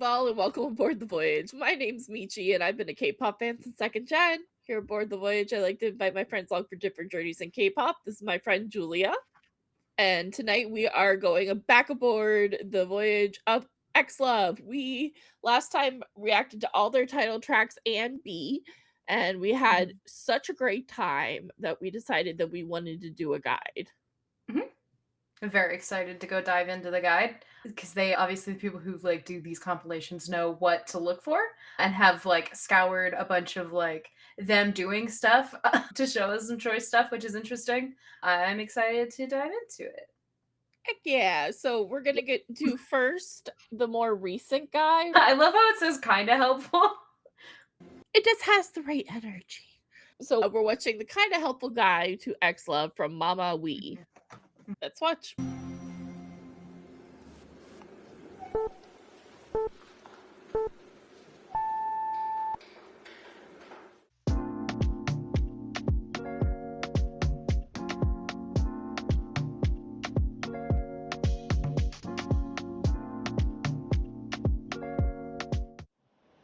EVOL and welcome aboard the Voyage. My name's Michi and I've been a K-pop fan since 2nd gen. Here aboard the Voyage, I like to invite my friends along for different journeys in K-pop. This is my friend Julia. And tonight we are going back aboard the Voyage of XLOV. We last time reacted to all their title tracks and B, and we had such a great time that we decided that we wanted to do a guide. I'm very excited to go dive into the guide because they obviously, the people who like do these compilations know what to look for and have like scoured a bunch of like them doing stuff to show us some choice stuff, which is interesting. I'm excited to dive into it. Heck yeah. So we're gonna do first the more recent guide. I love how it says kind of helpful. It just has the right energy. So we're watching the kind of helpful guide to XLOV from Mama Wee. Let's watch.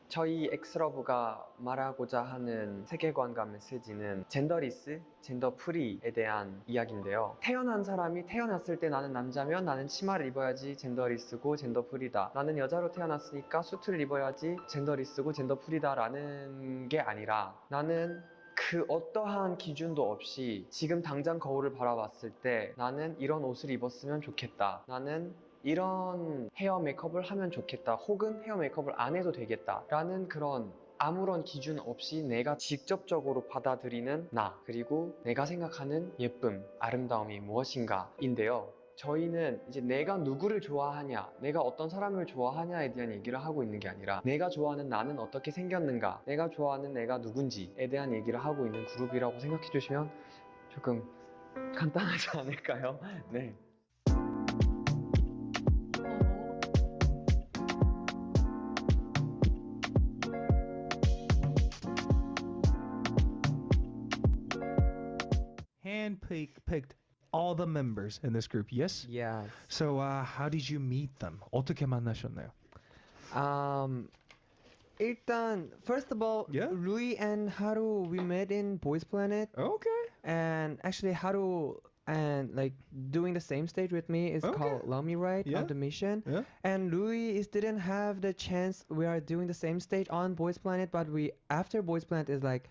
저희 엑스러브가 말하고자 하는 세계관과 메시지는 젠더리스, 젠더 프리에 대한 이야기인데요. 태어난 사람이 태어났을 때 나는 남자면 나는 치마를 입어야지 젠더리스고 젠더 프리다. 나는 여자로 태어났으니까 수트를 입어야지 젠더리스고 젠더 프리다 라는 게 아니라 나는 그 어떠한 기준도 없이 지금 당장 거울을 바라봤을 때 나는 이런 옷을 입었으면 좋겠다. 나는 이런 헤어 메이크업을 하면 좋겠다 혹은 헤어 메이크업을 안 해도 되겠다 라는 그런 아무런 기준 없이 내가 직접적으로 받아들이는 나 그리고 내가 생각하는 예쁨, 아름다움이 무엇인가 인데요. 저희는 이제 내가 누구를 좋아하냐, 내가 어떤 사람을 좋아하냐에 대한 얘기를 하고 있는 게 아니라 내가 좋아하는 나는 어떻게 생겼는가, 내가 좋아하는 내가 누군지에 대한 얘기를 하고 있는 그룹이라고 생각해 주시면 조금 간단하지 않을까요? 네. Picked all the members in this group, yes? Yes. So how did you meet them? 어떻게 만나셨나요? 일단 first of all, Yeah? Rui and Haru we met in Boys Planet, Okay. and actually Haru and like doing the same stage with me is Okay. called Love Me Right Yeah. of the mission. Yeah. And Rui didn't have the chance. We are doing the same stage on Boys Planet, but we after Boys Planet is like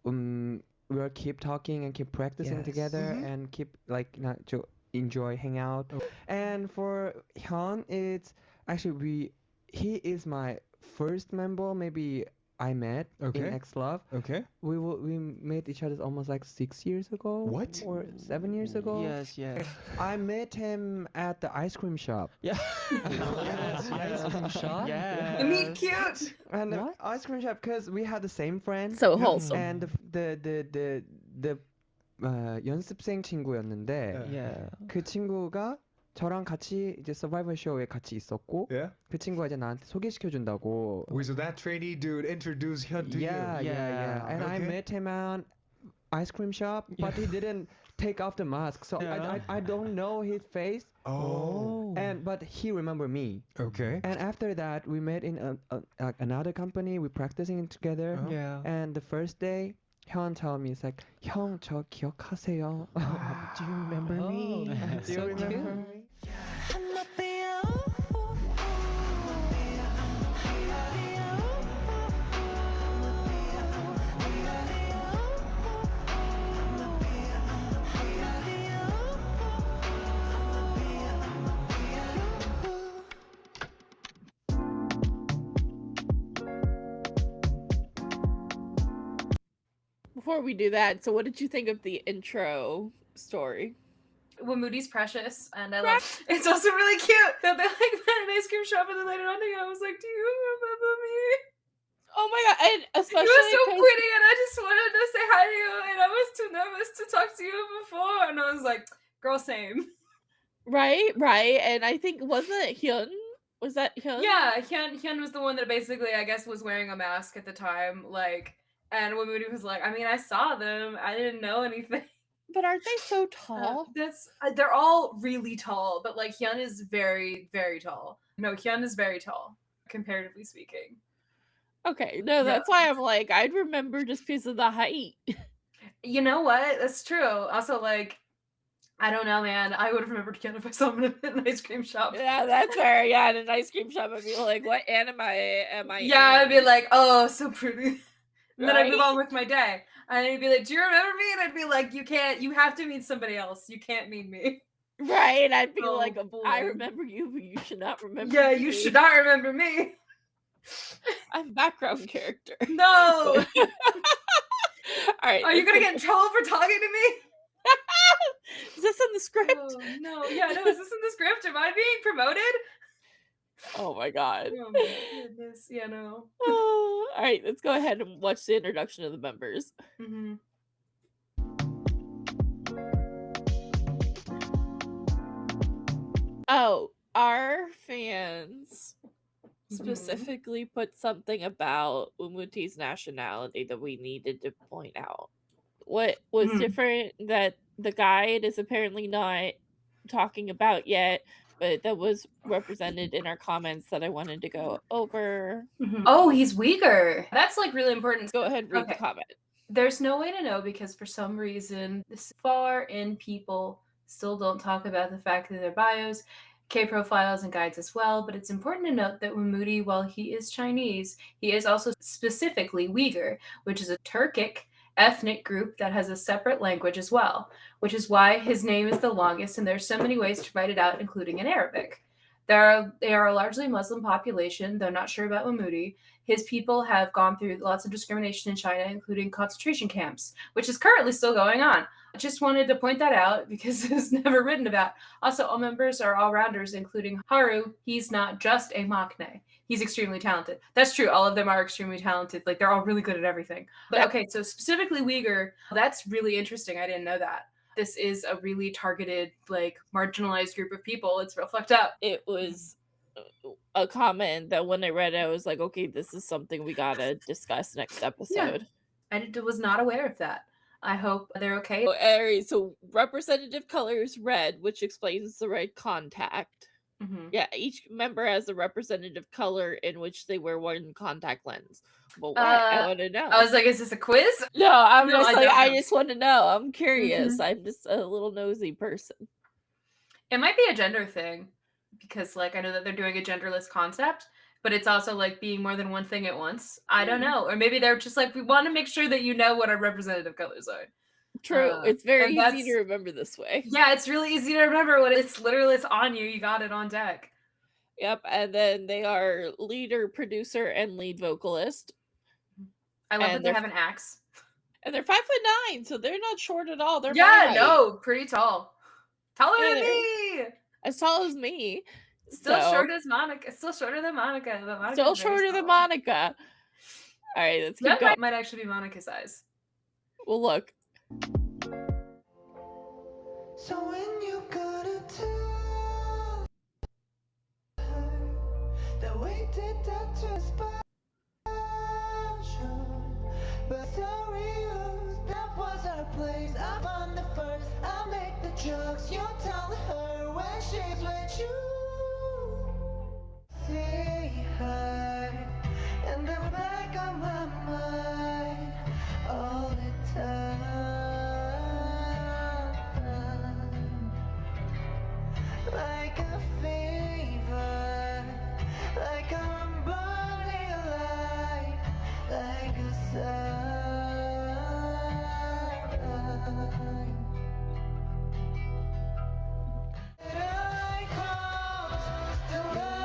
we will keep talking and keep practicing Yes. together Mhm. and keep like not to enjoy hang out. Oh. And for Hyun, it's actually he is my first member maybe I met Okay. in XLOV. Okay. We met each other almost like 6 years ago. What? Or 7 years ago. Yes. I met him at the ice cream shop. Yeah. Yes, Ice cream shop. Yeah. Meet cute. And the What? ice cream shop because we had the same friend. So wholesome. And the 연습생 친구였는데 Yeah. 그 친구가 저랑 같이 이제 서바이벌 쇼에 같이 있었고 Yeah. 그 친구가 이제 나한테 소개시켜 준다고. Wait, so that trainee dude introduced Hyun to Yeah. you? And I Okay. met him at ice cream shop, but he didn't take off the mask, so Yeah. I don't know his face. Oh. But he remember me. Okay. And after that, we met in another company. We practicing together. Uh-huh. Yeah. And the first day, Hyun told me, it's like, 형, 저 기억하세요? Do you remember me? Oh, Do you so remember cute. me? Before we do that, so what did you think of the intro story? Wumuti's precious, and I love. It's also really cute that they like met an ice cream shop, and then later on, I was like, "Do you remember me?" Oh my god, and especially You were so 'cause- pretty, and I just wanted to say hi to you, and I was too nervous to talk to you before, and I was like, "Girl, same." right, and I think wasn't Hyun? Was that Hyun? Yeah, Hyun was the one that basically, I guess, was wearing a mask at the time, like, and Wumuti was like, I mean, I saw them, I didn't know anything. But aren't they so tall? They're all really tall, but like Hyun is very, very tall. No, Hyun is very tall. comparatively speaking. Okay, no, that's why I'm like, I'd remember just because of the height. You know what? That's true. Also, like, I don't know, man. I would have remembered again if I saw him in an ice cream shop. Yeah, that's fair. Yeah, in an ice cream shop, I'd be like, what anime am I Yeah, in? I'd be like, oh, so pretty. And then I'd move Right? on with my day. And he'd be like, do you remember me? And I'd be like, you have to meet somebody else. You can't meet me. Right? I'd be Oh, like, I boy. remember you, but you should not remember Yeah, me. you should not remember me. I'm background character. No. All right. Are you going to get in trouble for talking to me? Is this in the script? Oh, no. Yeah, no, is this in the script? Am I being promoted? Oh my god. Oh my goodness. Yeah, no. Oh, all right, let's go ahead and watch the introduction of the members. Mm-hmm. Oh, our fans specifically put something about Wumuti's nationality that we needed to point out. What was different that the guide is apparently not talking about yet, but that was represented in our comments that I wanted to go over. Oh, he's Uyghur. That's like really important. Go ahead and read the comment. There's no way to know because for some reason, this far in people still don't talk about the fact that their bios, K profiles, and guides as well. But it's important to note that Wumuti, while he is Chinese, he is also specifically Uyghur, which is a Turkic ethnic group that has a separate language as well, which is why his name is the longest, and there's so many ways to write it out, including in Arabic. They are a largely Muslim population, though not sure about Wumuti. His people have gone through lots of discrimination in China, including concentration camps, which is currently still going on. I just wanted to point that out because it's never written about. Also, all members are all-rounders, including Haru. He's not just a maknae. He's extremely talented. That's true. All of them are extremely talented. Like, they're all really good at everything. But okay, so specifically Uyghur, that's really interesting. I didn't know that. This is a really targeted, like, marginalized group of people. It's real fucked up. It was a comment that when I read it, I was like, okay, this is something we gotta discuss next episode. I was not aware of that. I hope they're okay. So representative color is red, which explains the red contact. Yeah, each member has a representative color in which they wear one contact lens. But what? I want to know. I was like, is this a quiz? No, I just want to know. I'm curious. I'm just a little nosy person. It might be a gender thing because, like, I know that they're doing a genderless concept, but it's also like being more than one thing at once. I don't know. Or maybe they're just like, we want to make sure that you know what our representative colors are. True. It's very easy to remember this way. Yeah, it's really easy to remember when it's literally it's on you. You got it on deck. Yep. And then they are leader, producer, and lead vocalist. I love that they have an axe. And they're 5'9", so they're not short at all. They're pretty tall. Taller than me. As tall as me. Still short as Monica. Still shorter than Monica. Still shorter than Monica. All right, let's keep going. Might actually be Monica's size. Well, look. So when you gotta tell her that we did that to but sorry, that was our place. I'm on the first, I'll make the jokes. You tell her when she's with you. See her in the back of my mind all the time. Like a fever, like I'm burning alive, like a sun. I cross the line.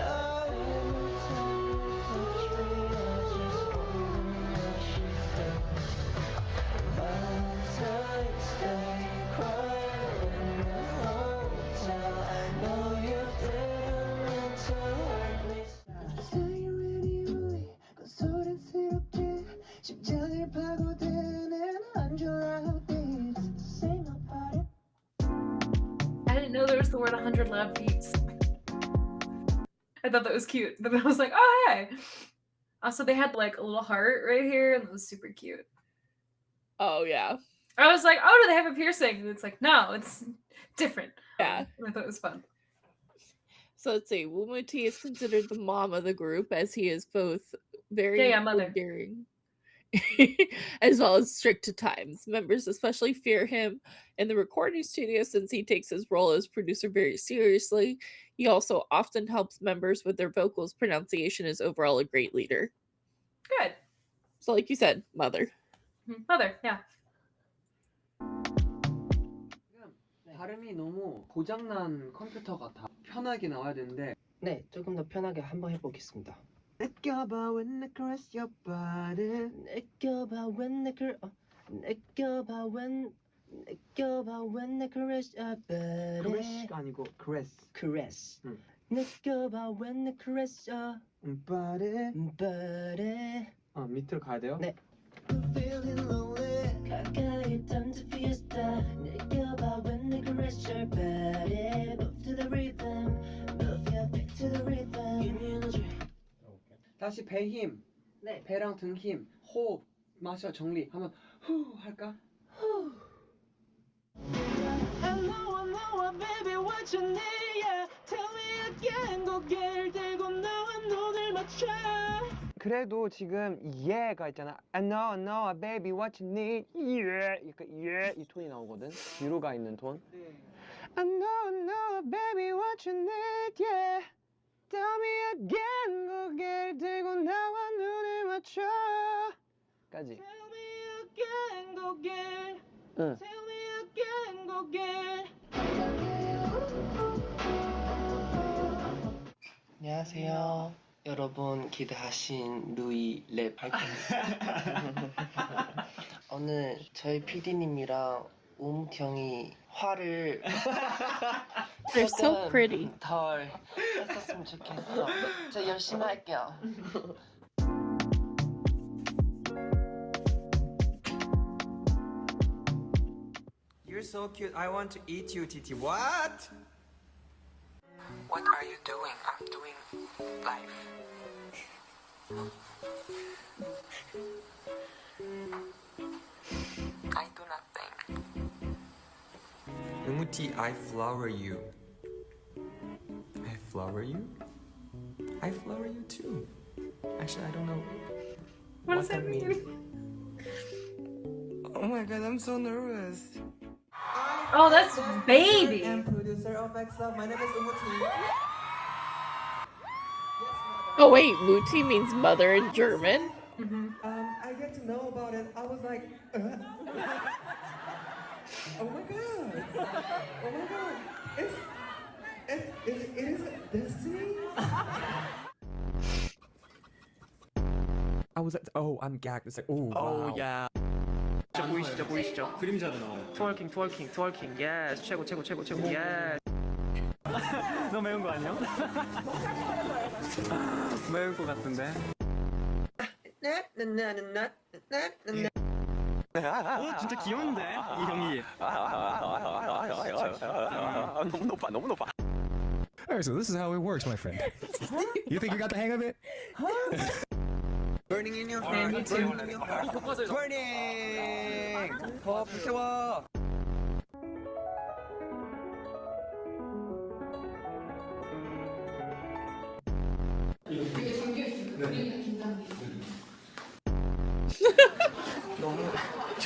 Oh, touch me, I just wanna rush you down. Valentine's Day, crying in the hotel. I know you didn't mean to hurt me. 사유의 건설한스럽게 심장을 파고드는 한 줄 알았지. Say nobody. I didn't know there was the word 100 loud beats. I thought that was cute. But I was like, oh, hey. Also, they had like a little heart right here, and it was super cute. Oh, yeah. I was like, oh, do they have a piercing? And it's like, no, it's different. Yeah. I thought it was fun. So let's see. Wumuti is considered the mom of the group, as he is both very Yeah, mother. endearing as well as strict to times. Members especially fear him in the recording studio since he takes his role as producer very seriously. He also often helps members with their vocals. Pronunciation is overall a great leader. Good. So like you said, mother. Mother, yeah. 발음이 너무 고장난 컴퓨터 같아. 편하게 나와야 되는데. 네, 조금 더 편하게 한번 해보겠습니다. 느껴봐 when I caress your body. 느껴봐 when I 느껴봐 when I caress your body. caress가 아니고 caress. Caress. 응. 느껴봐 when I caress your body. body. 밑으로 가야 돼요? 네. Feeling lonely. 가까이 던져 fiesta. 느껴봐 when I caress your body. Move to the rhythm. Move your back to the rhythm. Give me energy. 다시 배 힘. 네. 배랑 등 힘. 호흡. 마셔 정리. 하면 후 할까? Hello, baby, what you need? Yeah. Tell me again, 고개를 들고 나와 눈을 맞춰. 그래도 지금 예가 있잖아. I know, baby, what you need? Yeah, 약간 이 톤이 나오거든. 뒤로 가 있는 톤. I know, baby, what you need? Yeah. Tell me again, 고개를 들고 나와 눈을 맞춰. 까지. Tell me again, 고개. 응. Tell me again, 고개. 안녕하세요. 여러분 기대하신 루이 랩 할 겁니다. 오늘 저희 PD님이랑 우무티 형이 화를 They're so pretty. 덜 했었으면 좋겠어. 저 열심히 할게요. You're so cute. I want to eat you, Titi. What? What are you doing? I'm doing life. I do nothing. Wumuti, I flower you. I flower you? I flower you too. Actually, I don't know What does that mean? Oh my god, I'm so nervous. Oh, that's baby. I'm producer of XLOV. My name is Wumuti. Oh wait, Muti means mother in German. I get to know about it. I was like, oh my god. Oh my god. It is destiny? I was like, oh, I'm gagged. It's like, oh, wow. yeah. 보이시죠? 그림자도 나와요. 트월킹. 예스. 최고. 예스. 너무 매운 거 아니야? 매울 것 같은데. 진짜 귀여운데 이 형이. 너무 높아. Alright, so this is how it works, my friend. You think you got the hang of it? Burning in your Man, heart. me too. Burning in your heart. Burning. 더 불태워. 너무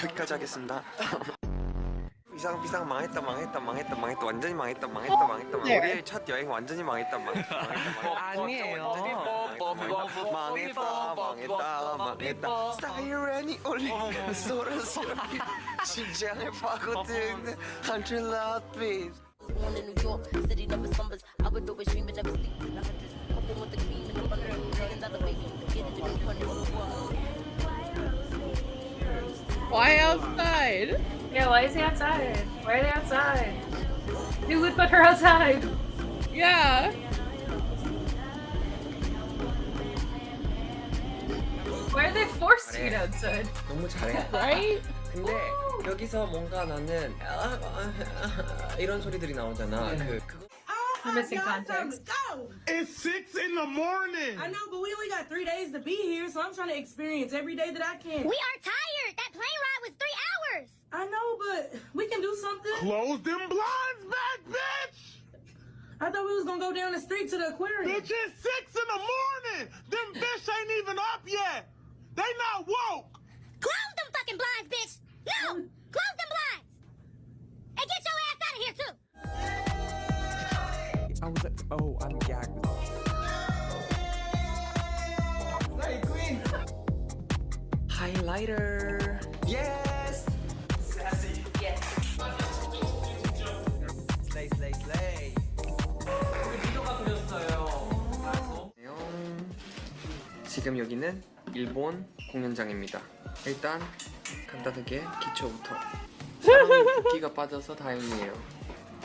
여기까지 하겠습니다. 비상 망했다. 완전히 망했다. 우리의 첫 여행 완전히 망했다. 아니에요. 망했다. 사이렌이 울리는 소란스럽게 심장을 파고드는 한줄 라빛. Born in New York, city never slumbers. I would always dream but never sleep. In the hundreds, couple with the cream and the butter. Millions out of baby, get it if you want to. Why outside? Yeah, why is he outside? Why are they outside? Who would put her outside? Yeah. Why are they forced to eat outside? 너무 잘해. Right? 근데 여기서 뭔가 나는 이런 소리들이 나오잖아. 그거 I'm missing context. It's 6 in the morning. I know, but we only got 3 days to be here, so I'm trying to experience every day that I can. We are tired. That plane ride was 3 hours. I know, but we can do something. Close them blinds back, bitch! I thought we was gonna go down the street to the aquarium. Bitch, it's 6 in the morning! Them fish ain't even up yet! They not woke! Close them fucking blinds, bitch! No! Close them blinds! And get your ass out of here, too! I was like, oh, I'm gagged. Highlighter. Yes. Sassy. Yes. Slay, slay, slay. 지금 여기는 일본 공연장입니다. 일단 간단하게 기초부터. 사람이 붓기가 빠져서 다행이에요.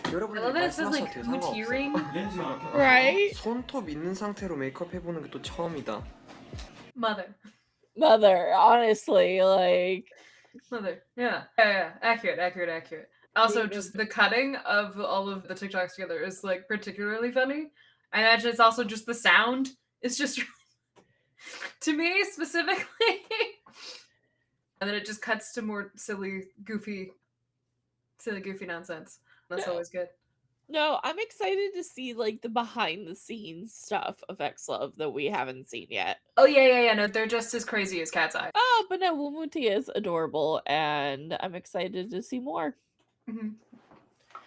I 여러분들 love that it says like 말씀하셔도 돼요. Wumuti ring. Right? 손톱 있는 상태로 메이크업 해보는 게 또 처음이다. Mother. Mother, honestly, like Mother. Yeah. Accurate. Also, just the cutting of all of the TikToks together is like particularly funny. I imagine it's also just the sound. It's just to me specifically. And then it just cuts to more silly, goofy nonsense. That's Yeah. always good. no, I'm excited to see like the behind the scenes stuff of XLOV that we haven't seen yet. Oh yeah. No, they're just as crazy as Cat's Eye. Oh, but no, Wumuti is adorable, and I'm excited to see more. Mhm.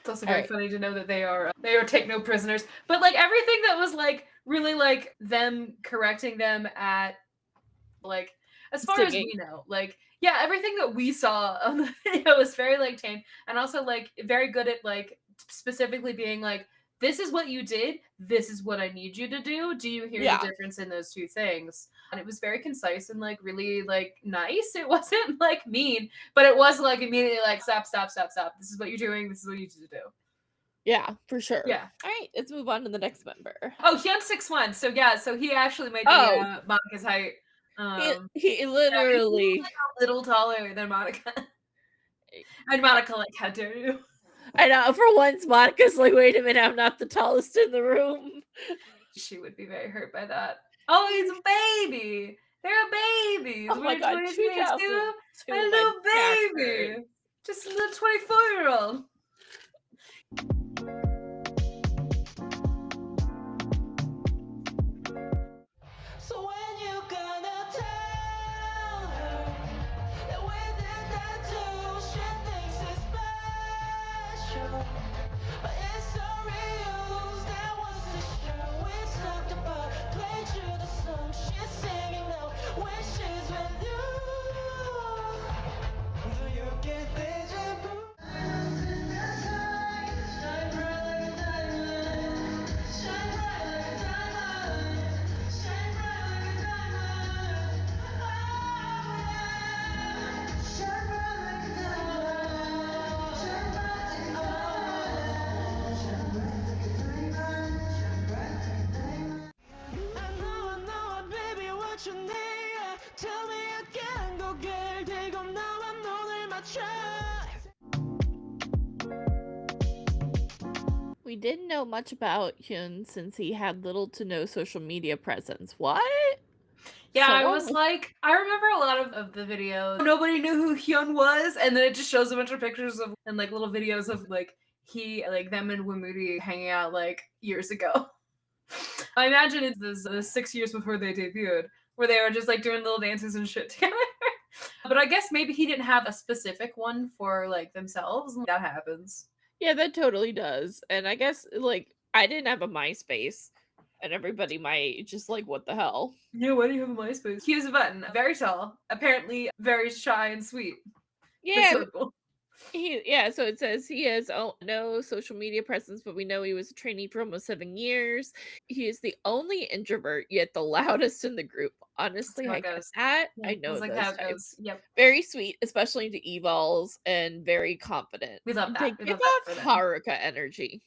It's also very Alright. funny to know that they are take no prisoners. But like everything that was like really like them correcting them at like as far as Singing. we know, like yeah, everything that we saw on the video was very like tame and also like very good at like specifically being like, this is what you did, this is what I need you to do. Do you hear Yeah. the difference in those two things? And it was very concise and like really like nice. It wasn't like mean, but it was like immediately like stop. This is what you're doing, this is what you need to do. Yeah, for sure. Yeah. All right, let's move on to the next member. Oh, Hyun 6'1". So yeah, so he actually might be Oh. Monica's height. He literally. He's a little taller than Monica. And Monica, like, how dare you? I know. For once, Monica's like, wait a minute, I'm not the tallest in the room. She would be very hurt by that. Oh, he's a baby. They're babies. Oh my We're god, 2022. 2002, A my little bastard. baby. Just a little 24-year-old. So when you gonna tell her that we did that too? She thinks it's special, but it's so reused. That was the show we talked about. Played you the song she's singing now when she's with you. Do you get deja vu? Shine bright like a diamond. Shine bright like a diamond. Shine bright like a diamond. Oh yeah. Shine bright like a diamond. Shine bright like a diamond. Shine bright like a diamond. Shine bright like a diamond. I know, baby, what you need. Tell me again, go girl. 대고 나와 눈을 맞춰. We didn't know much about Hyun since he had little to no social media presence. What? Yeah, So I long was like, I remember a lot of the videos. Nobody knew who Hyun was, and then it just shows a bunch of pictures of and like little videos of like them and Wumuti hanging out like years ago. I imagine it's the 6 years before they debuted, where they were just like doing little dances and shit together. But I guess maybe he didn't have a specific one for like themselves. That happens. Yeah, that totally does. And I guess like I didn't have a MySpace, and everybody might just like, what the hell? Yeah, why do you have a MySpace? He was a button, very tall, apparently very shy and sweet. Yeah, So cool. so it says he has no social media presence, but we know he was a trainee for almost 7 years. He is the only introvert, yet the loudest in the group. Honestly, how I it get goes. that. Yeah, I know it's like those how it types. goes. Yep. Very sweet, especially into EVOLs, and very confident. We love They that. We give love that off for them. Haruka energy.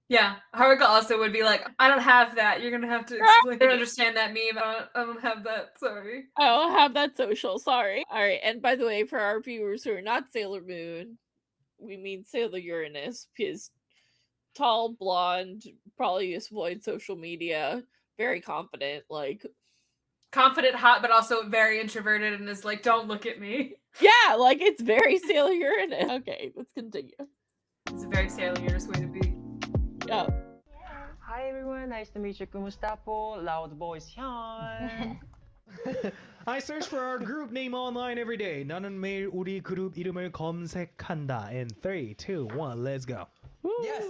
Yeah, Haruka also would be like, I don't have that. You're gonna have to explain. I don't understand that meme. I don't have that. Sorry. I don't have that social, sorry. All right, and by the way, for our viewers who are not Sailor Moon, we mean Sailor Uranus, because tall, blonde, probably just avoid social media, very confident, like confident, hot, but also very introverted, and is like, "Don't look at me." Yeah, like it's very Sailor Uranus. Okay, let's continue. It's a very Sailor Uranus way to be. Yeah. Hi everyone, nice to meet you. Kumusta Loud voice Hyun. I search for our group name online every day. 나는 매일 우리 그룹 이름을 검색한다. In 3, 2, 1, let's go. Yes.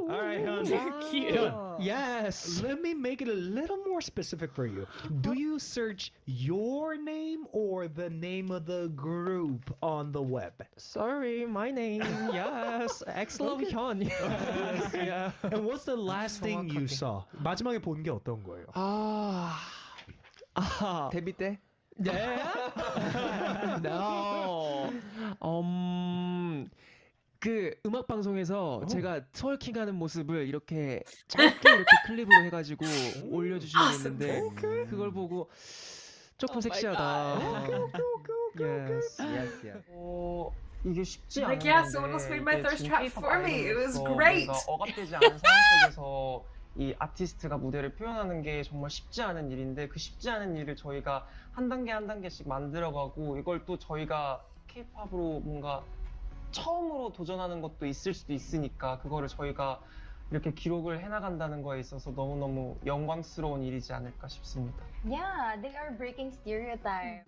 All right, Hyun. Cute. Hyun, yes. Let me make it a little more specific for you. Do you search your name or the name of the group on the web? Sorry, my name. Yes, XLOV Hyun. Yes, yeah. And what's the last thing you 정확하게. saw? 마지막에 본 게 어떤 거예요? 데뷔 때? Yeah. No. 그 음악 방송에서 제가 트월킹하는 모습을 이렇게 짧게 이렇게 클립으로 해가지고 올려주신 게 있는데 그걸 보고 조금 Oh my 섹시하다. Yes. Yes, yes. 이게 쉽지 않은 Like, yeah, 건데 someone else made my 이게 thirst 지금 trap K-pop for me. It was 아이돌로서 great. 뭔가 억압되지 않은 상황 속에서 이 아티스트가 무대를 표현하는 게 정말 쉽지 않은 일인데 그 쉽지 않은 일을 저희가 한 단계 한 단계씩 만들어가고 이걸 또 저희가 K-팝으로 뭔가 처음으로 도전하는 것도 있을 수도 있으니까 그거를 저희가 이렇게 기록을 해나간다는 거에 있어서 너무너무 영광스러운 일이지 않을까 싶습니다. Yeah, they are breaking stereotypes.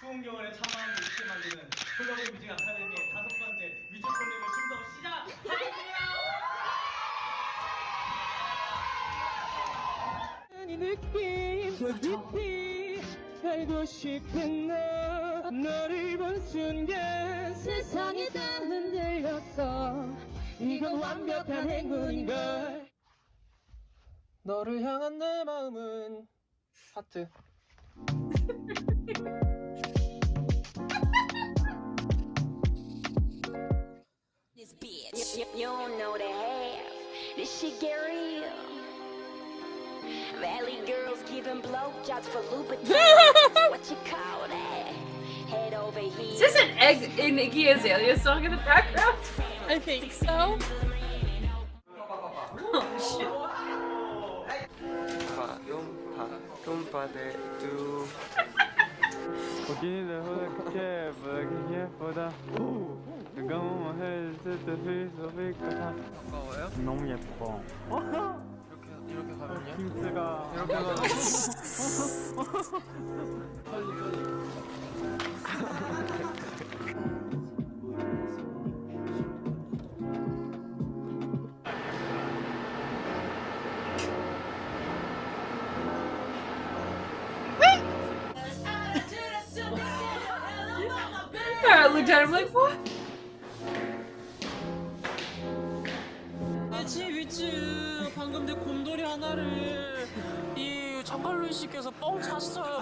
수홍경원에 참여한 뮤지컬 만드는 클로브 뮤직 아카데미의 5번째 뮤지컬리그 춤도 시작하겠습니다. 이 느낌 저 깊이 알고 싶은 너 너를 본 순간 세상이 다 흔들렸어 이건 완벽한 행운인걸 너를 향한 내 마음은 하트 This bitch. You don't know the half. This shit get real. Valley girls giving blowjobs for Louboutins. What you call that? Head over here. Is this an Iggy Azalea song in the background? I think so. Oh shit. 너무 예뻐. 이렇게 가면요? 힌트가 이렇게 가면 I looked at him like, what? 방금 내 곰돌이 하나를 이 정갈루이 씨께서 뻥 찼어요.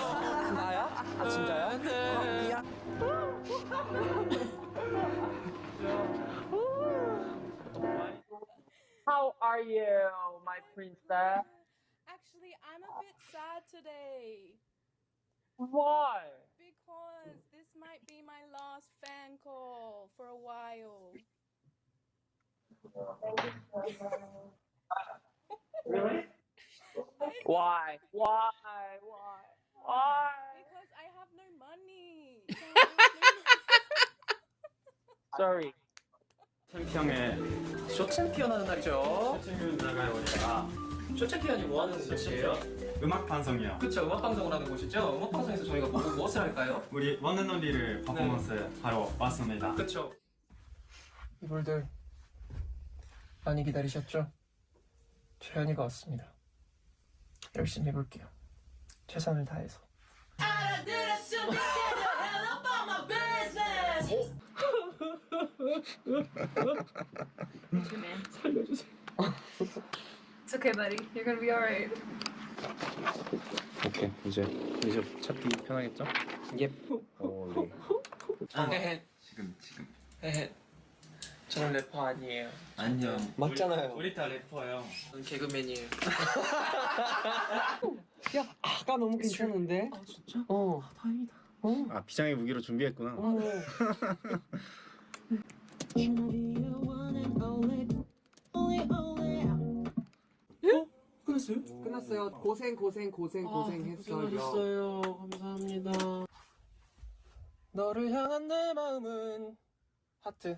나야? 아 진짜요? 네. How are you, my princess? Actually, I'm a bit sad today. Why? Because this might be my last fan call for a while. Really? Why? Why? Because I have no money. Sorry. 챔피언의 쇼챔피언 하는 날이죠. 쇼챔피언 나가요 우리가. 쇼챔피언이 뭐 하는 곳이에요? 음악 방송이요. 그쵸, 음악 방송을 하는 곳이죠. 음악 방송에서 저희가 무엇을 할까요? 우리 원앤온리를 퍼포먼스 하러 왔습니다. 그쵸. 이분들 많이 기다리셨죠? 최현이가 왔습니다. 열심히 해볼게요. 최선을 다해서. 살려주세요. It's okay, buddy. You're gonna be alright. 오케이 이제 찾기 편하겠죠? 예. 지금. 헤헤. 저는 래퍼 아니에요. 안녕. 맞잖아요. 우리 다 래퍼예요. 저는 개그맨이에요. 야, 아까 너무 괜찮은데? 아 진짜? 어. 다행이다. 아 비장의 무기로 준비했구나. 끝났어요? 끝났어요. 고생했어요. 고생하셨어요. 감사합니다. 너를 향한 내 마음은 하트.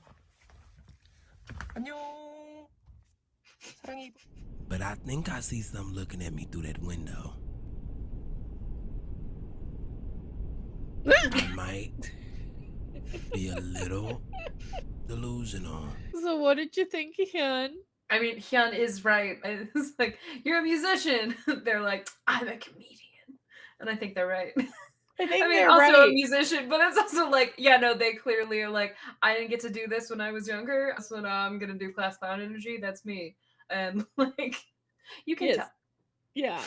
안녕. 사랑해. But I think I see something looking at me through that window. I might be a little delusional. So what did you think, Hyun? I mean, Hyun is right. It's like, you're a musician. They're like, I'm a comedian. And I think they're right. I think I mean, they're also right. a musician, but it's also like, yeah, no, they clearly are like, I didn't get to do this when I was younger, so now I'm gonna do class clown energy. That's me. And like, you can Yes. tell. Yeah.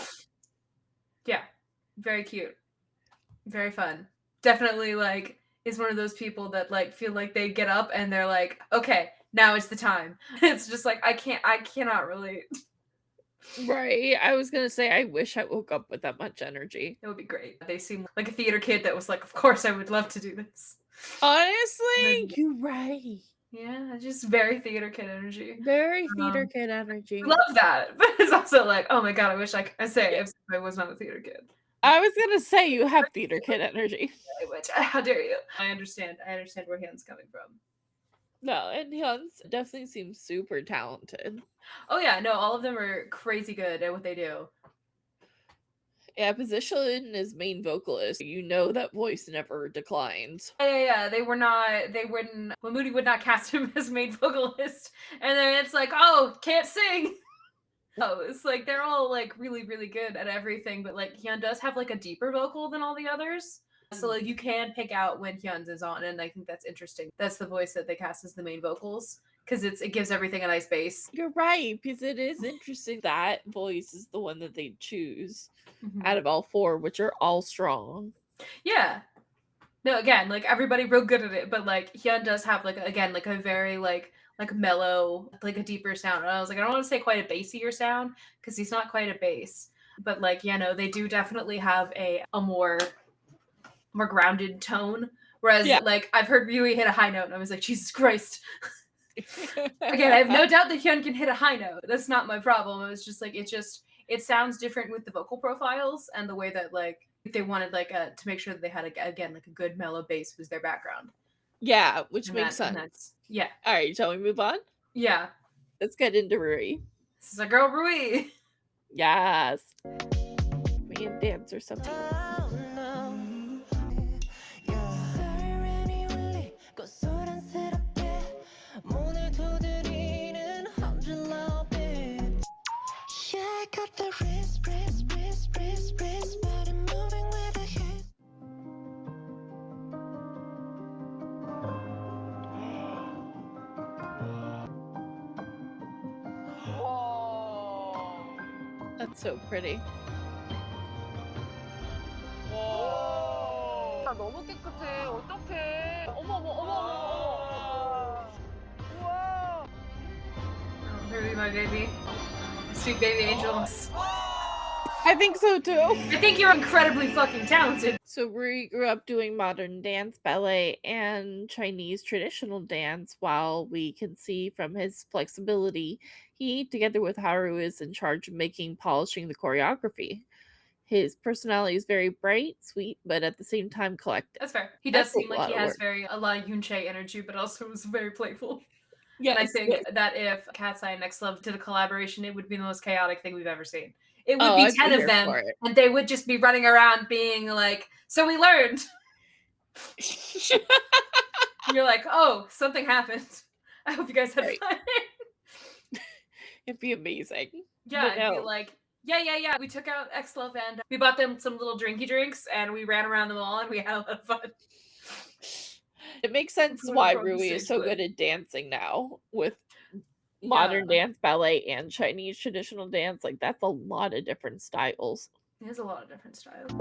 Yeah, very cute, very fun. Definitely like is one of those people that like feel like they get up and they're like, okay, now it's the time. It's just like I cannot relate. Right. I was gonna say I wish I woke up with that much energy. It would be great. They seem like a theater kid that was like, of course I would love to do this. Honestly, you're right. Yeah, just very theater kid energy. Very theater kid energy. I love that, but it's also like, oh my god, I wish I could say if I was not a theater kid. I was gonna say you have theater kid energy. Which, how dare you? I understand where Hyun's coming from. No, and Hyun's definitely seems super talented. Oh yeah, no, all of them are crazy good at what they do. Yeah, position as main vocalist, you know that voice never declines. Yeah, they wouldn't, Wumuti would not cast him as main vocalist, and then it's like, oh, can't sing! Oh, it's like, they're all like really, really good at everything, but like, Hyun does have like a deeper vocal than all the others, so like, you can pick out when Hyun's is on, and I think that's interesting. That's the voice that they cast as the main vocals, because it gives everything a nice bass. You're right, because it is interesting that voice is the one that they choose out of all four, which are all strong. Yeah. No, again, like everybody real good at it, but like Hyun does have like again like a very like mellow, like a deeper sound. And I was like, I don't want to say quite a bassier sound because he's not quite a bass, but like they do definitely have a more grounded tone. Whereas like I've heard Rui hit a high note, and I was like, Jesus Christ. Again, I have no doubt that Hyun can hit a high note. That's not my problem. It was just like it sounds different with the vocal profiles and the way that like they wanted like to make sure that they had again like a good mellow bass was their background. Yeah, which makes sense. Yeah. All right, shall we move on? Yeah. Let's get into Rui. This is our girl Rui. Yes. Me and dance or something. Got the wrist, body moving with a hit. That's so pretty. 나 너무 깨끗해. 어떡해. 어머. 우와. Rui, my baby. Sweet baby angels. I think so too. I think you're incredibly fucking talented. So Rui grew up doing modern dance, ballet, and Chinese traditional dance. While we can see from his flexibility, he, together with Haru, is in charge of polishing the choreography. His personality is very bright, sweet, but at the same time collected. That's fair. He does seem like he has a lot of Yunche energy, but also is very playful. Yeah, and I think that if Cat's Eye and XLOV did a collaboration, it would be the most chaotic thing we've ever seen. It would be 10 of them, and they would just be running around being like, so we learned. You're like, oh, something happened. I hope you guys had fun. It'd be amazing. Yeah, it'd be like, yeah. We took out XLOV and we bought them some little drinky drinks, and we ran around the mall, and we had a lot of fun. It makes sense why Rui is so good at dancing now with modern dance, ballet, and Chinese traditional dance. Like, that's a lot of different styles. There's a lot of different styles.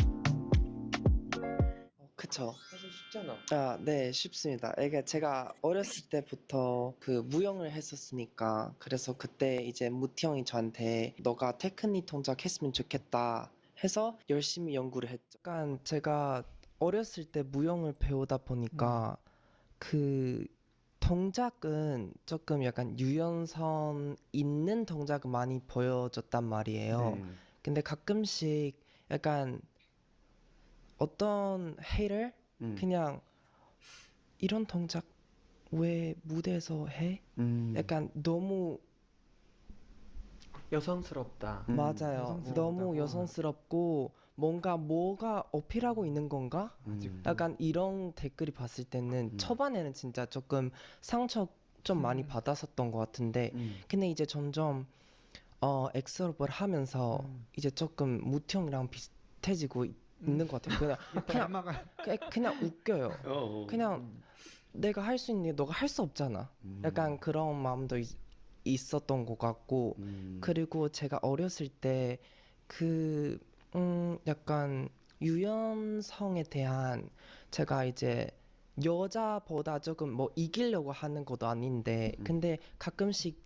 그쵸. 사실 쉽잖아. 아, 네, 쉽습니다. 이게 제가 어렸을 때부터 그 무용을 했었으니까 그래서 그때 이제 무티 형이 저한테 너가 테크닉 동작 했으면 좋겠다 해서 열심히 연구를 했죠. 약간 제가 어렸을 때 무용을 배우다 보니까 그 동작은 조금 약간 유연성 있는 동작을 많이 보여줬단 말이에요. 네. 근데 가끔씩 약간 어떤 헤이를 그냥 이런 동작 왜 무대에서 해? 약간 너무 여성스럽다. 맞아요. 너무 여성스럽고 뭐가 어필하고 있는 건가? 약간 이런 댓글이 봤을 때는 초반에는 진짜 조금 상처 좀 많이 받았었던 것 같은데 근데 이제 점점 엑스로브를 하면서 이제 조금 무티 형이랑 비슷해지고 있는 것 같아요. 그냥 웃겨요. 그냥 내가 할 수 있는 게 너가 할 수 없잖아. 약간 그런 마음도 있었던 것 같고 그리고 제가 어렸을 때 그 약간 유연성에 대한 제가 이제 여자보다 조금 뭐 이기려고 하는 것도 아닌데 근데 가끔씩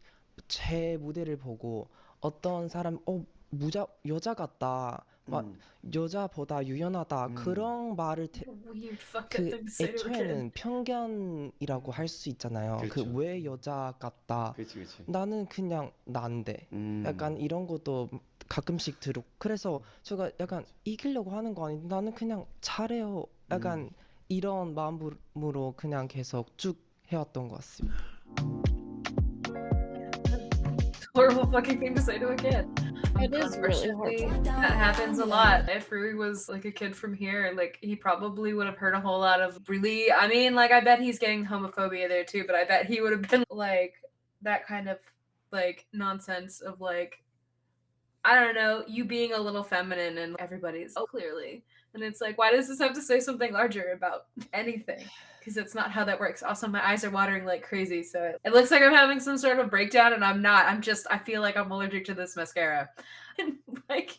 제 무대를 보고 어떤 사람 여자 같다 막 여자보다 유연하다 그런 말을 Weird fucked 그 thing to say to a kid. 애초에는 편견이라고 할 수 있잖아요. 그 그렇죠. 왜 여자 같다. 그치. 나는 그냥 난데. 약간 이런 것도 가끔씩 들고. 그래서 제가 약간 이기려고 하는 거 아닌데 나는 그냥 잘해요. 약간 이런 마음으로 그냥 계속 쭉 해왔던 것 같습니다. Horrible fucking thing to say to a kid. It is really Unfortunately, horrible. that happens a lot. If Rui was like a kid from here, like he probably would have heard a whole lot of really, I mean, like I bet he's getting homophobia there too, but I bet he would have been like that kind of like nonsense of like, I don't know, you being a little feminine and everybody's so clearly. And it's like, why does this have to say something larger about anything? Because it's not how that works. Also, my eyes are watering like crazy, so it looks like I'm having some sort of breakdown, and I'm not. I feel like I'm allergic to this mascara. And like,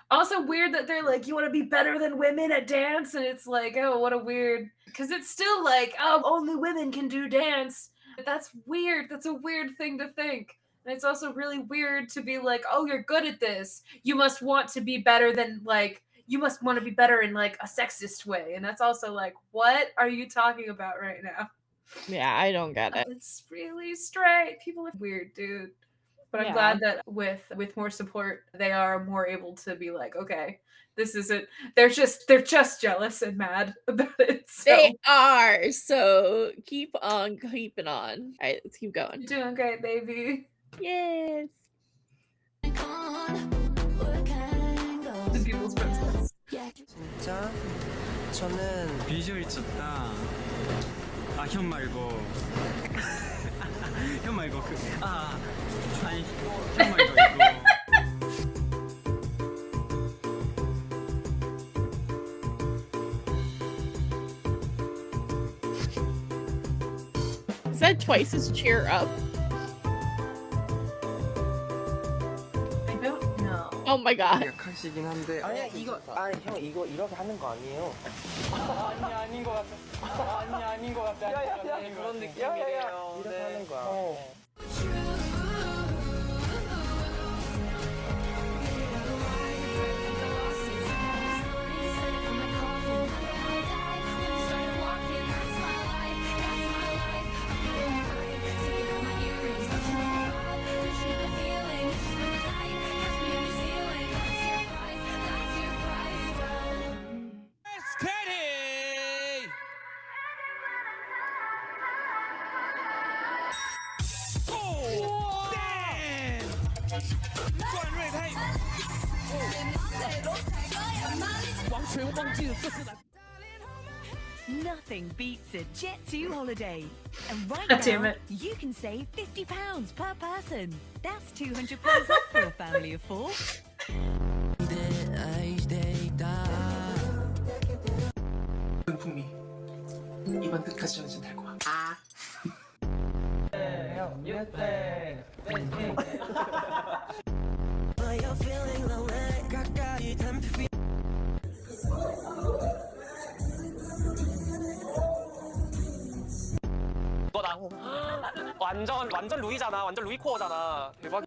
also weird that they're like, you want to be better than women at dance, and it's like, oh, what a weird. Because it's still like, oh, only women can do dance. But that's weird. That's a weird thing to think. And it's also really weird to be like, oh, you're good at this. You must want to be better than like. You must want to be better in like a sexist way. And that's also like, what are you talking about right now? Yeah, I don't get it. It's really straight. People are weird, dude. But I'm Yeah. glad that with more support, they are more able to be like, okay, this isn't. They're just jealous and mad about it. So. They are. So keep on keeping on. All right, let's keep going. You're doing great, baby. Yes. The people's princess. 진짜 저는 비주얼이 좋다. 아, 현 말고. 현 말고 아니 현 말고 이거. Is that twice as cheer up? I don't know. Oh my god. 약하시긴 한데. 아니야 형 이거 이렇게 하는 거 아니에요. 아닌 것 같아. 아닌 것 같아. 야야야 그런 느낌이에요. 이렇게 하는 거야. Nothing beats a Jet 2 holiday. And right God damn now, it. you can save £50 per person. That's £200 off for a family of 4. 풍미 이번 디스커션은 진짜 될 거야. 완전 루이잖아. 완전 루이 코어잖아. 대박.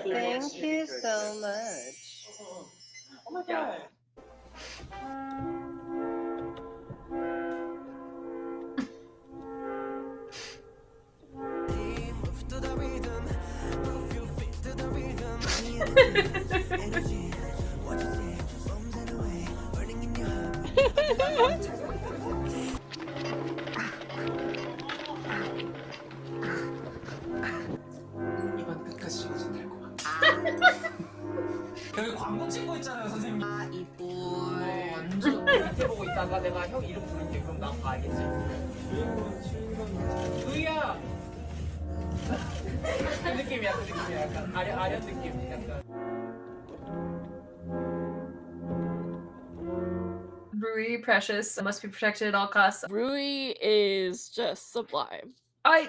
Thank you so much. Oh my god. 이번 끝까지 진짜 될것 같아. 여기 광고 찍고 있잖아요, 선생님. 완전 밑에 보고 있다가 내가 형 이름 부를게. 그럼 나 봐야겠지. 루이야. 그 느낌이야, 그 느낌이야. 약간 아련 느낌. 약간. Rui, precious, must be protected at all costs. Rui is just sublime.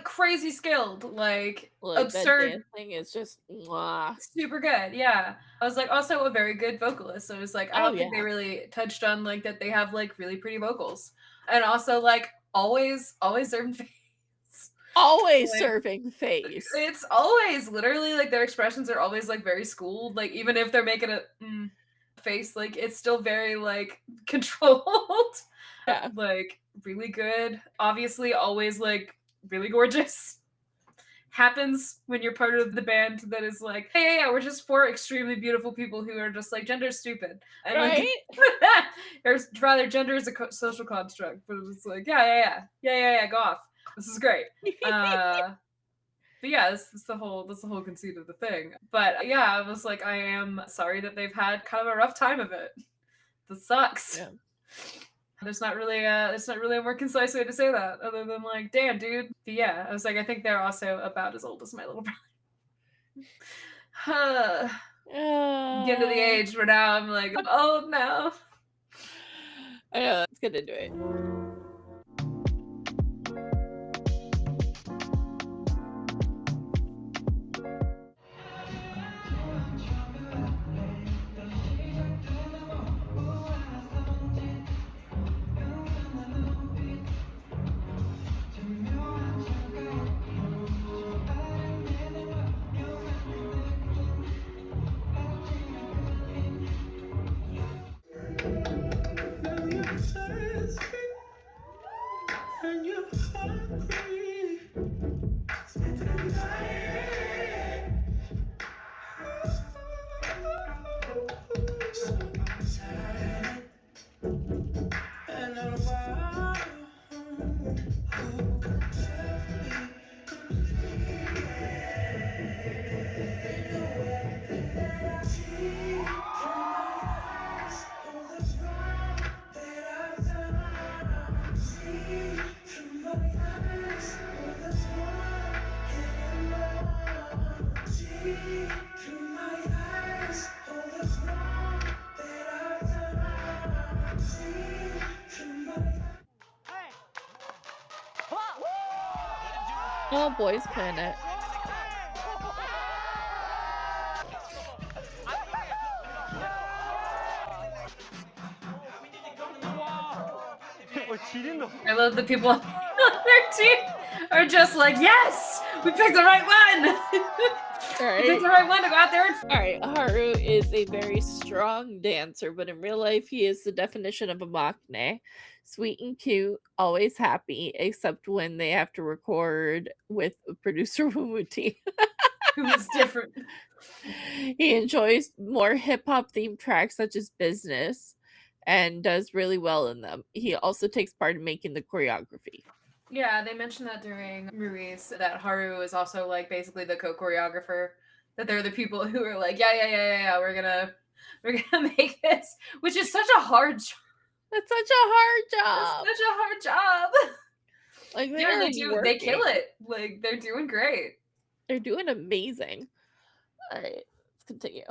Crazy skilled, like That absurd. dancing is just mwah. Super good, yeah. I was like, also a very good vocalist. So it was like, I don't think they really touched on like that they have like really pretty vocals, and also like always serving face. Always Like, serving face. It's always literally like their expressions are always like very schooled. Like even if they're making a face, like it's still very like controlled. Yeah. Like really good. Obviously, always like really gorgeous. Happens when you're part of the band that is like, hey, yeah, we're just four extremely beautiful people who are just like gender's stupid, and Right? like, or rather, gender is a social construct. But it's like, yeah, go off. This is great. But yeah, that's the whole conceit of the thing. But yeah, I was like, I am sorry that they've had kind of a rough time of it. That sucks. Yeah. There's not really a more concise way to say that other than like, damn, dude. But yeah, I was like, I think they're also about as old as my little brother. Get to the age where now I'm like, I'm old now. I know, let's get into it. Oh, Boys Planet. I love the people on their team are just like, yes, we picked the right one. Right. We picked the right one to go out there and. All right, Haru is a very strong dancer, but in real life, he is the definition of a maknae. Sweet and cute, always happy, except when they have to record with producer Wumuti. Who is different. He enjoys more hip-hop themed tracks such as Business and does really well in them. He also takes part in making the choreography. Yeah, they mentioned that during Rui's, that Haru is also like basically the co-choreographer. That they're the people who are like, yeah, we're gonna make this, which is such a hard job. That's such a hard job. It's such a hard job. Like Yeah, they're they do. They kill it. Like they're doing great. They're doing amazing. All right, let's continue.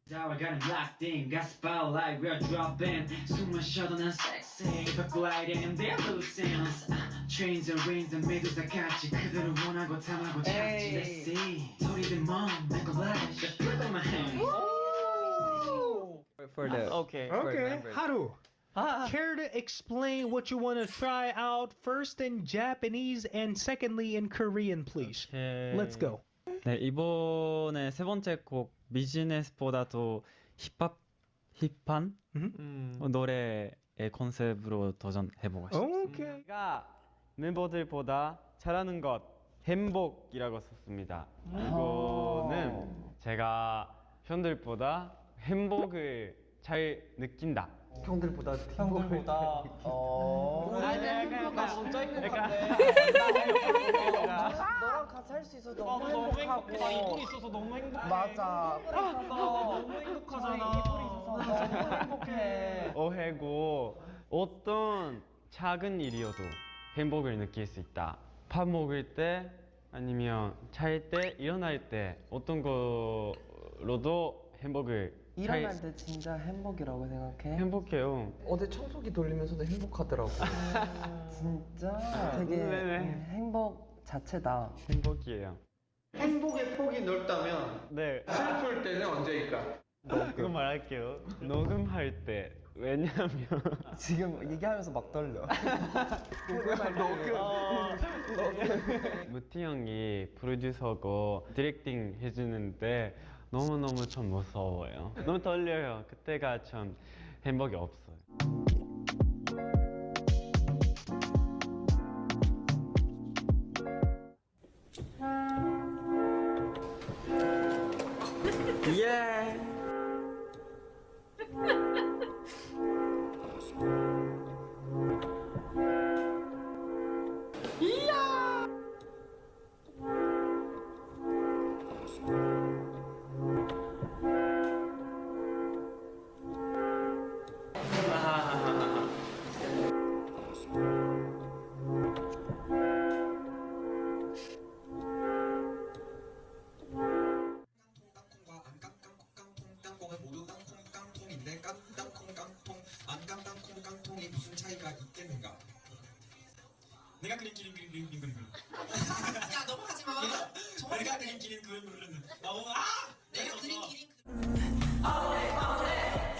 Now I got a last thing, got spotlight, we're dropping. 숨을 쉬어도 난 sexy, but gliding and they're losing us. Trains and rings and medusa 같이 그들을 원하고 탐하고 찾지. Let's see, 소리들 멈, make a lash, just look at my hand. For the Okay. for the members. Haru, care to explain what you want to try out first in Japanese and secondly in Korean, please? Let's go. 네, 이번에 세 번째 곡 비즈니스보다도 힙한 노래의 컨셉으로 도전해보고 싶습니다. 오케이. 제가 멤버들보다 잘하는 것 행복이라고 썼습니다. 이거는 제가 형들보다 행복을 잘 느낀다. 형들보다 나 먼저 있는 건데. 너랑 같이 할 수 있어서 너무 행복하고. 나 이불 있어서 너무 행복해. 맞아. 너무 행복하잖아. 이불 있어서 너무 행복해. 오해고 어떤 작은 일이어도 행복을 느낄 수 있다. 밥 먹을 때 아니면 잘 때 일어날 때 어떤 거로도 행복을 일어날 때 진짜 행복이라고 생각해? 행복해요. 어제 청소기 돌리면서도 행복하더라고. 진짜 되게 행복 자체다. 행복이에요. 행복의 폭이 넓다면 네. 슬플 때는 언제일까? 이거 말할게요. 녹음할 때. 왜냐면 지금 얘기하면서 막 떨려. 무티 형이 프로듀서고 디렉팅 해주는데 너무너무 좀 무서워요. 너무 떨려요. 그때가 참 행복이 없어요. 예. 내가 그린 그림. 야 넘어가지 마. 내가 그린 그림은 너무 내가 그린 그림.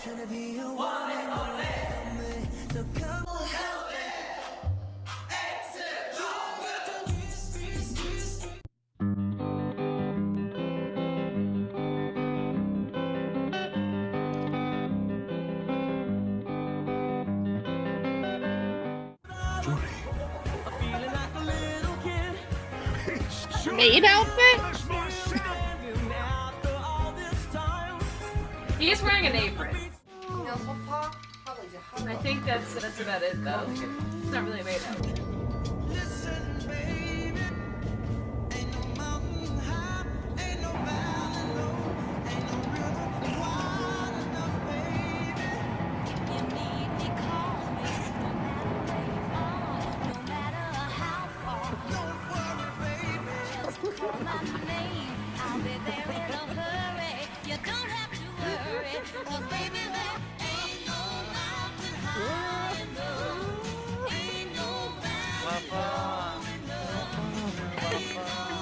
Tryna be your one and only. So come on, help me. Maid outfit? He is wearing an apron. I think that's about it though. It's not really a maid outfit.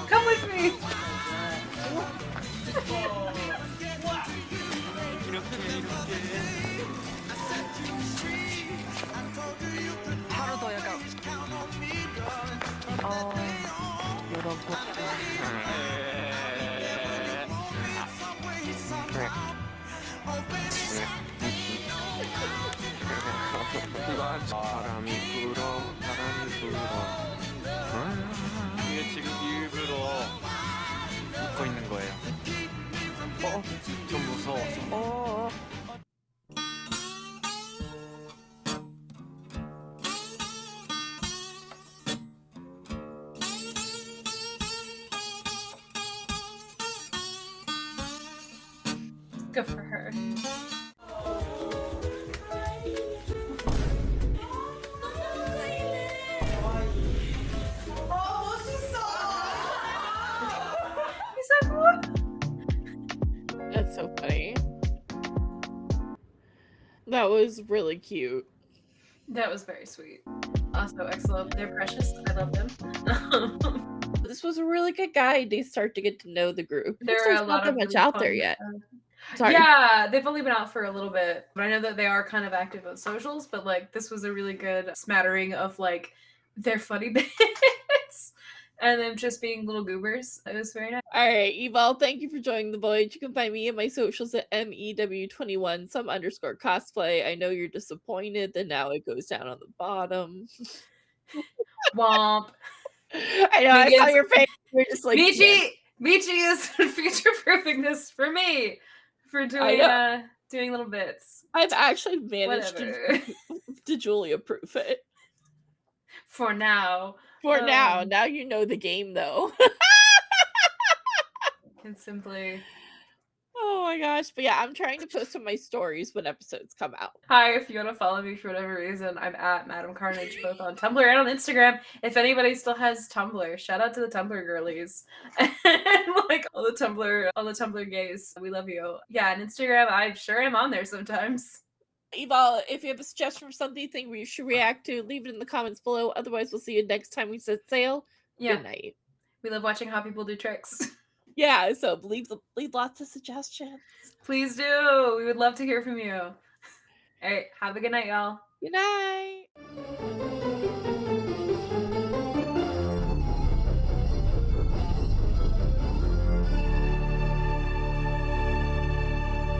Come with me. 하루도 약간 이런 거. 바람이 불어 이게 지금 일부러 웃고 있는 거예요. 좀 무서워서. Good for her. That's so funny. That was really cute. That was very sweet. Also, XLOV, they're precious. I love them. This was a really good guide to start to get to know the group. There are a lot not that of much really out there fun, yet. Sorry. Yeah, they've only been out for a little bit, but I know that they are kind of active on socials. But like, this was a really good smattering of like their funny bits and them just being little goobers. It was very nice. All right, EVOL, thank you for joining the Voyage. You can find me and my socials at MEW21 _cosplay. I know you're disappointed that now it goes down on the bottom. Womp. I know, I saw your face. You're just like, Michi is future-proofing this for me for doing little bits. I've actually managed Whatever. to Julia proof it. For now. For now. Now you know the game, though. And simply... Oh my gosh. But yeah, I'm trying to post on my stories when episodes come out. Hi, if you want to follow me for whatever reason, I'm at Madam Carnage both on Tumblr and on Instagram. If anybody still has Tumblr, shout out to the Tumblr girlies. And like all the Tumblr gays. We love you. Yeah, and Instagram, I'm sure I'm on there sometimes. EVOL, if you have a suggestion for something you think we should react to, leave it in the comments below. Otherwise, we'll see you next time we set sail. Yeah. Good night. We love watching how people do tricks. Yeah, so leave lots of suggestions. Please do. We would love to hear from you. All right, have a good night, y'all. Good night.